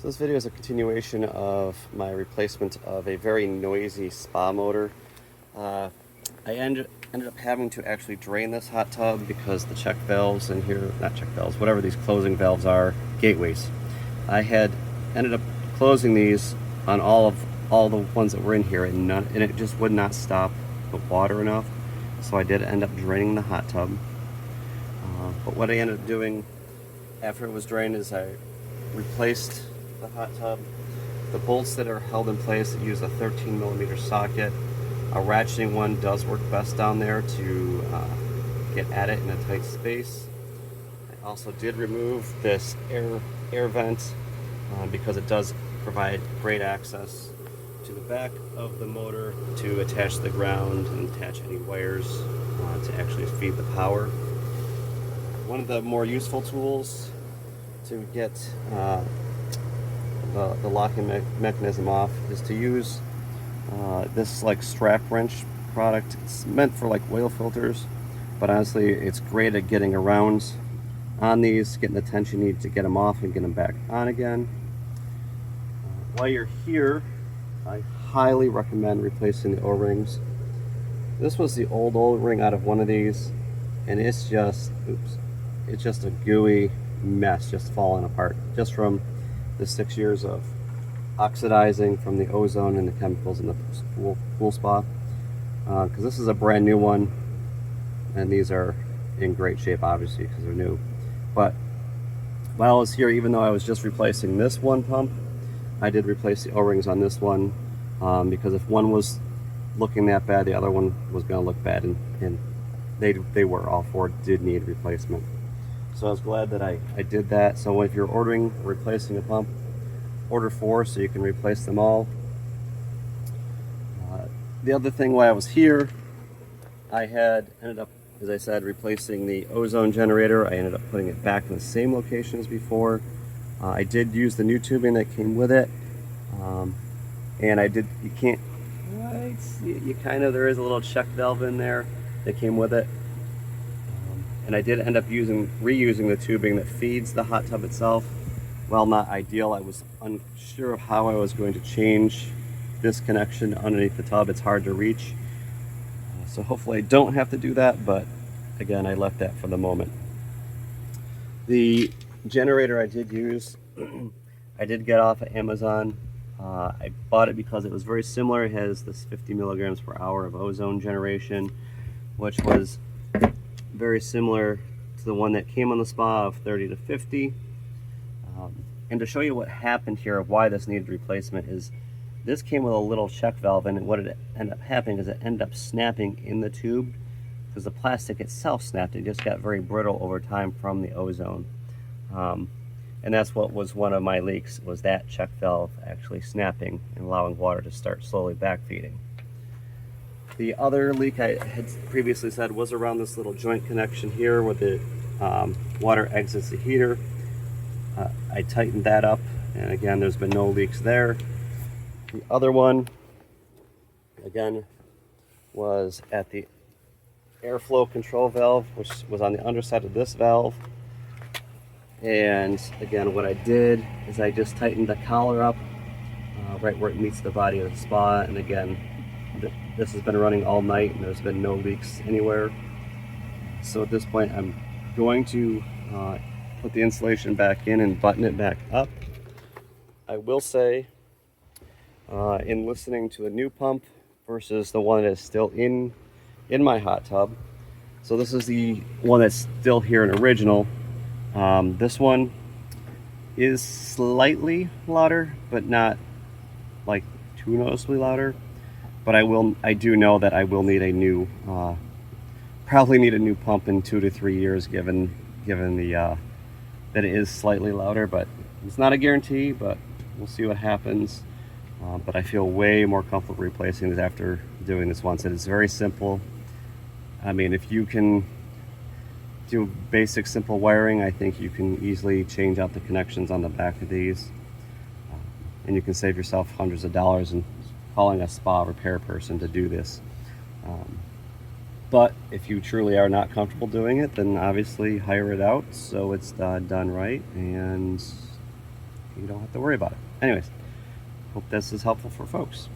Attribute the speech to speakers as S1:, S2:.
S1: So this video is a continuation of my replacement of a very noisy spa motor. I ended up having to actually drain this hot tub because the check valves in here, not check valves, whatever these closing valves are, gateways. I had ended up closing these on all the ones that were in here, and it just would not stop the water enough. So I did end up draining the hot tub. But what I ended up doing after it was drained is I replaced the hot tub. The bolts that are held in place use a 13mm socket. A ratcheting one does work best down there to get at it in a tight space. I also did remove this air vent because it does provide great access to the back of the motor to attach to the ground and attach any wires to actually feed the power. One of the more useful tools to get the locking mechanism off is to use this like strap wrench product. It's meant for like oil filters, but honestly it's great at getting around on these, getting the tension you need to get them off and get them back on again. While you're here, I highly recommend replacing the O-rings. This was the old O-ring out of one of these, and it's just, it's just a gooey mess, just falling apart, just from the 6 years of oxidizing from the ozone and the chemicals in the pool spa. Because this is a brand new one, and these are in great shape, obviously, because they're new. But while I was here, even though I was just replacing this one pump, I did replace the O-rings on this one, because if one was looking that bad, the other one was going to look bad, and they were, all four did need replacement. So I was glad that I did that. So if you're replacing a pump, order 4 so you can replace them all. The other thing while I was here, I had ended up, as I said, replacing the ozone generator. I ended up putting it back in the same location as before. I did use the new tubing that came with it, and there is a little check valve in there that came with it. And I did end up reusing the tubing that feeds the hot tub itself. While not ideal, I was unsure of how I was going to change this connection underneath the tub. It's hard to reach. So hopefully I don't have to do that, but again, I left that for the moment. The generator I did use, I did get off of Amazon. I bought it because it was very similar. It has this 50 milligrams per hour of ozone generation, which was very similar to the one that came on the spa of 30 to 50. And to show you what happened here of why this needed replacement is this came with a little check valve, and what it ended up happening is it ended up snapping in the tube because the plastic itself snapped. It just got very brittle over time from the ozone. And that's what was one of my leaks, was that check valve actually snapping and allowing water to start slowly backfeeding. The other leak I had previously said was around this little joint connection here where the water exits the heater. I tightened that up, and again, there's been no leaks there. The other one, again, was at the airflow control valve, which was on the underside of this valve. And again, what I did is I just tightened the collar up right where it meets the body of the spa. And again, this has been running all night and there's been no leaks anywhere. So at this point, I'm going to put the insulation back in and button it back up. I will say, in listening to the new pump versus the one that is still in my hot tub, so this is the one that's still here in original. This one is slightly louder, but not like too noticeably louder. But I do know that I will need a new, probably need a new pump in 2 to 3 years, given the that it is slightly louder. But it's not a guarantee, but we'll see what happens. But I feel way more comfortable replacing this after doing this once. It is very simple. I mean, if you can do basic simple wiring, I think you can easily change out the connections on the back of these, and you can save yourself hundreds of dollars in calling a spa repair person to do this. But if you truly are not comfortable doing it, then obviously hire it out so it's done right, and you don't have to worry about it. Anyways, hope this is helpful for folks.